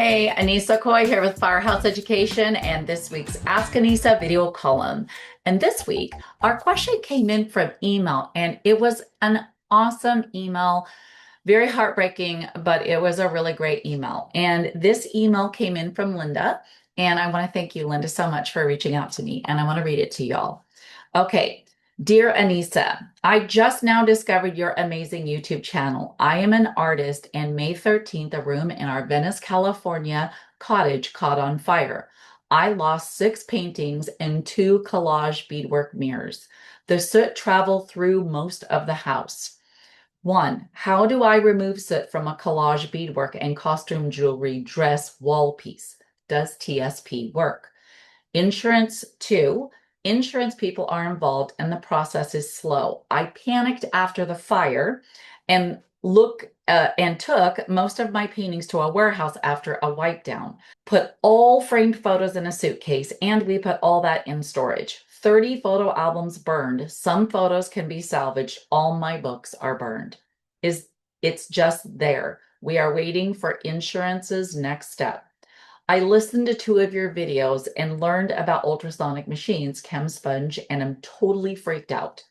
Hey, Annissa Coy here with Firehouse Education and this week's Ask Annissa video column. And this week, our question came in from email and it was an awesome email, very heartbreaking, but it was a really great email. And this email came in from Linda, and I want to thank you, Linda, so much for reaching out to me. And I want to read it to y'all. Okay. Dear Annissa, I just now discovered your amazing YouTube channel. I am an artist, and May 13th, a room in our Venice, California cottage caught on fire. I lost 6 paintings and 2 collage beadwork mirrors. The soot traveled through most of the house. 1. How do I remove soot from a collage beadwork and costume jewelry dress wall piece? Does TSP work? Insurance. 2. Insurance people are involved and the process is slow. I panicked after the fire and took most of my paintings to a warehouse after a wipe down. Put all framed photos in a suitcase and we put all that in storage. 30 photo albums burned. Some photos can be salvaged. All my books are burned. It's just there. We are waiting for insurance's next step. I listened to 2 of your videos and learned about ultrasonic machines, ChemSponge, and I'm totally freaked out.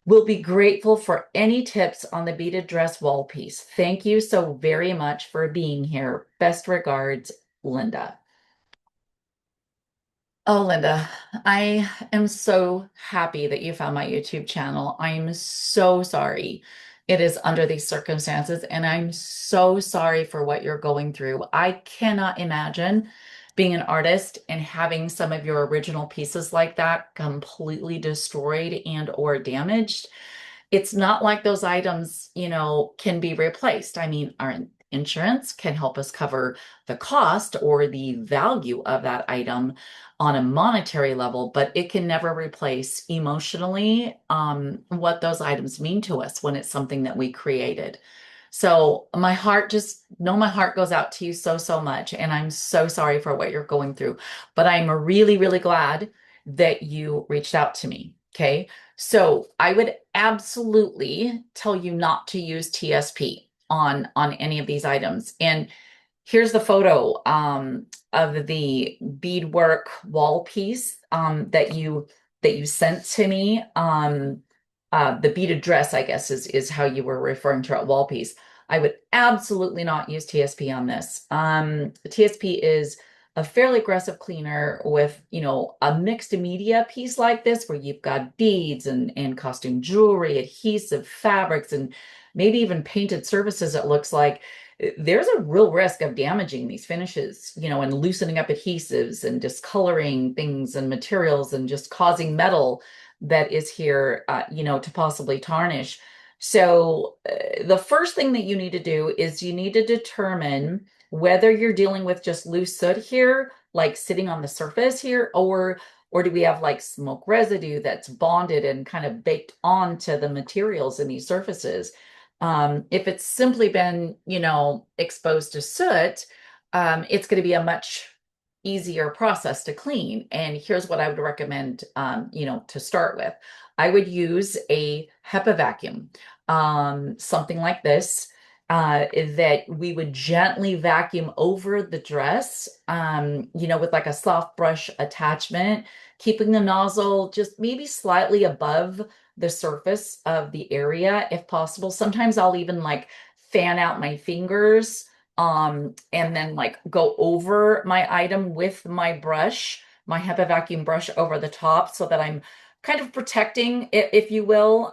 Will be grateful for any tips on the beaded dress wall piece. Thank you so very much for being here. Best regards, Linda. Oh, Linda, I am so happy that you found my YouTube channel. I'm so sorry it is under these circumstances, and I'm so sorry for what you're going through. I cannot imagine being an artist and having some of your original pieces like that completely destroyed and or damaged. It's not like those items, can be replaced. I mean, our insurance can help us cover the cost or the value of that item on a monetary level, but it can never replace emotionally what those items mean to us when it's something that we created. So my heart my heart goes out to you so, so much. And I'm so sorry for what you're going through. But I'm really, really glad that you reached out to me. Okay. So I would absolutely tell you not to use TSP on any of these items. And here's the photo of the beadwork wall piece that you sent to me. The beaded dress, I guess, is how you were referring to it, wall piece. I would absolutely not use TSP on this. TSP is a fairly aggressive cleaner with, a mixed media piece like this where you've got beads and costume jewelry, adhesive fabrics, and maybe even painted surfaces, it looks like. There's a real risk of damaging these finishes, and loosening up adhesives and discoloring things and materials and just causing metal that is here, to possibly tarnish. So the first thing that you need to do is you need to determine whether you're dealing with just loose soot here, like sitting on the surface here, or do we have like smoke residue that's bonded and kind of baked onto the materials in these surfaces? If it's simply been, exposed to soot, it's going to be a much easier process to clean. And here's what I would recommend, to start with. I would use a HEPA vacuum, something like this, that we would gently vacuum over the dress, with like a soft brush attachment, keeping the nozzle just maybe slightly above the surface of the area if possible. Sometimes I'll even like fan out my fingers and then like go over my item with my brush, my HEPA vacuum brush over the top so that I'm kind of protecting it, if you will,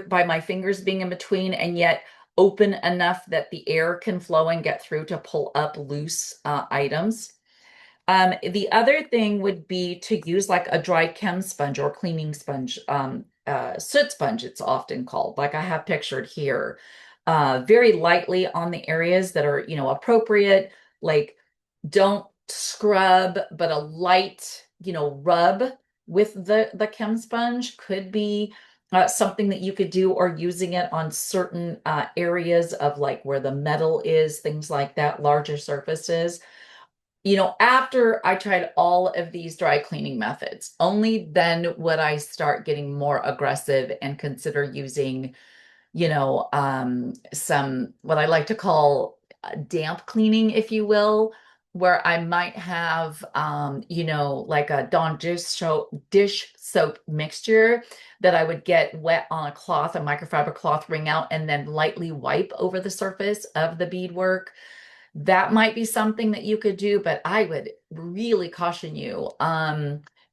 by my fingers being in between and yet open enough that the air can flow and get through to pull up loose items. The other thing would be to use like a dry chem sponge or cleaning sponge, soot sponge, it's often called, like I have pictured here, very lightly on the areas that are, appropriate. Like don't scrub, but a light, rub with the chem sponge could be something that you could do, or using it on certain areas of like where the metal is, things like that, larger surfaces. After I tried all of these dry cleaning methods, only then would I start getting more aggressive and consider using, some what I like to call damp cleaning, if you will, where I might have, like a Dawn dish soap mixture that I would get wet on a cloth, a microfiber cloth, wring out, and then lightly wipe over the surface of the beadwork. That might be something that you could do, but I would really caution you.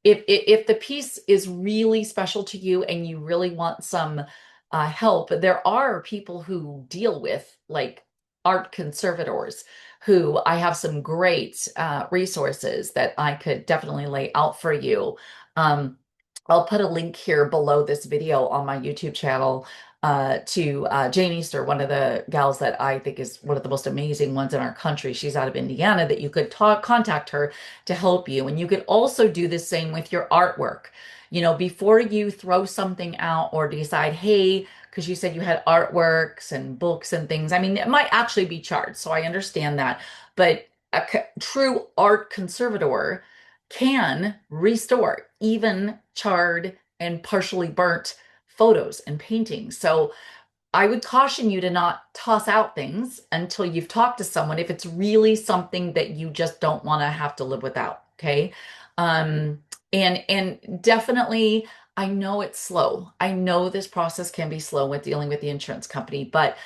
If the piece is really special to you and you really want some help, there are people who deal with like art conservators who I have some great resources that I could definitely lay out for you. Um, I'll put a link here below this video on my YouTube channel to Jane Easter, one of the gals that I think is one of the most amazing ones in our country. She's out of Indiana, that you could contact her to help you. And you could also do the same with your artwork. You know, before you throw something out or decide, hey, because you said you had artworks and books and things. I mean, it might actually be charged, so I understand that. But a true art conservator can restore even charred and partially burnt photos and paintings. So I would caution you to not toss out things until you've talked to someone if it's really something that you just don't want to have to live without. Okay. Um, and definitely, I know it's slow. I know this process can be slow with dealing with the insurance company, but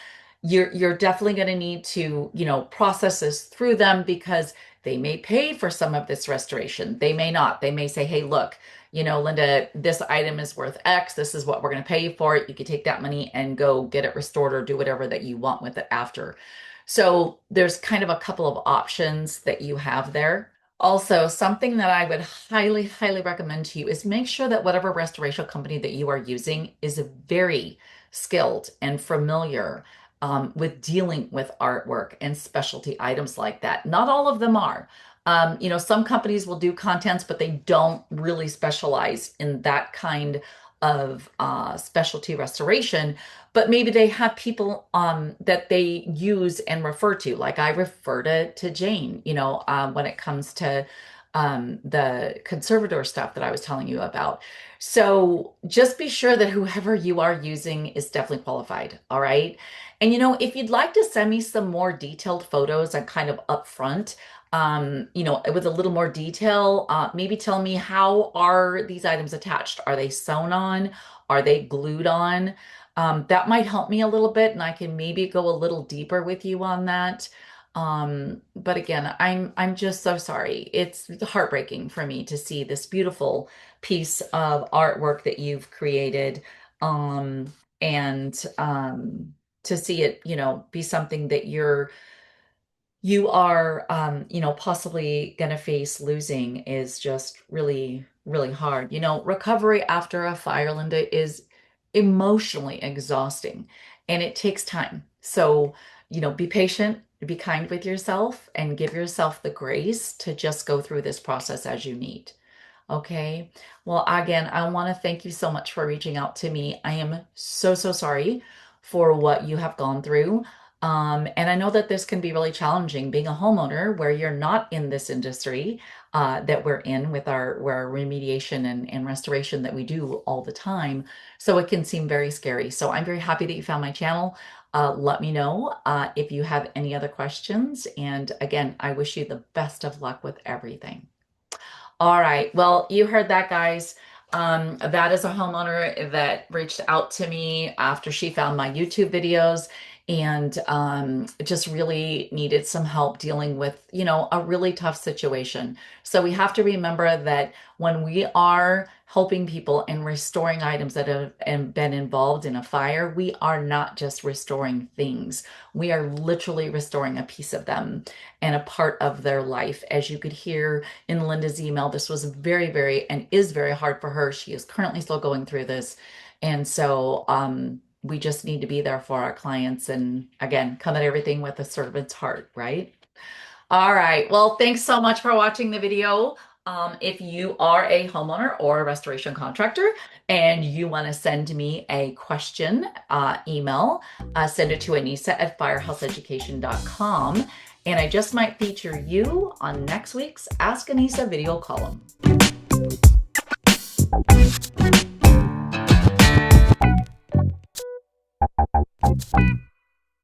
you're definitely going to need to, process this through them because they may pay for some of this restoration. They may not. They may say, hey, look, Linda, this item is worth X. This is what we're going to pay you for it. You can take that money and go get it restored or do whatever that you want with it after. So there's kind of a couple of options that you have there. Also, something that I would highly, highly recommend to you is make sure that whatever restoration company that you are using is very skilled and familiar with dealing with artwork and specialty items like that. Not all of them are. Some companies will do contents, but they don't really specialize in that kind of specialty restoration. But maybe they have people that they use and refer to. Like I refer to Jane, when it comes to the conservator stuff that I was telling you about. So just be sure that whoever you are using is definitely qualified. All right. And if you'd like to send me some more detailed photos and kind of upfront, with a little more detail, maybe tell me, how are these items attached? Are they sewn on? Are they glued on? That might help me a little bit, and I can maybe go a little deeper with you on that. But again, I'm just so sorry. It's heartbreaking for me to see this beautiful piece of artwork that you've created, and to see it, be something that you are, possibly going to face losing is just really, really hard. Recovery after a fire, Linda, is emotionally exhausting and it takes time. So, be patient, be kind with yourself, and give yourself the grace to just go through this process as you need. Okay. Well, again, I want to thank you so much for reaching out to me. I am so, so sorry for what you have gone through. And I know that this can be really challenging being a homeowner where you're not in this industry that we're in with our remediation and restoration that we do all the time. So it can seem very scary. So I'm very happy that you found my channel. Let me know if you have any other questions. And again, I wish you the best of luck with everything. All right. Well, you heard that, guys. That is a homeowner that reached out to me after she found my YouTube videos and just really needed some help dealing with, a really tough situation. So we have to remember that when we are helping people and restoring items that have been involved in a fire, we are not just restoring things. We are literally restoring a piece of them and a part of their life. As you could hear in Linda's email, this was very, very, and is very hard for her. She is currently still going through this. And so we just need to be there for our clients. And again, come at everything with a servant's heart, right? All right. Well, thanks so much for watching the video. If you are a homeowner or a restoration contractor and you want to send me a question email, send it to Annissa@firehouseeducation.com. And I just might feature you on next week's Ask Annissa video column.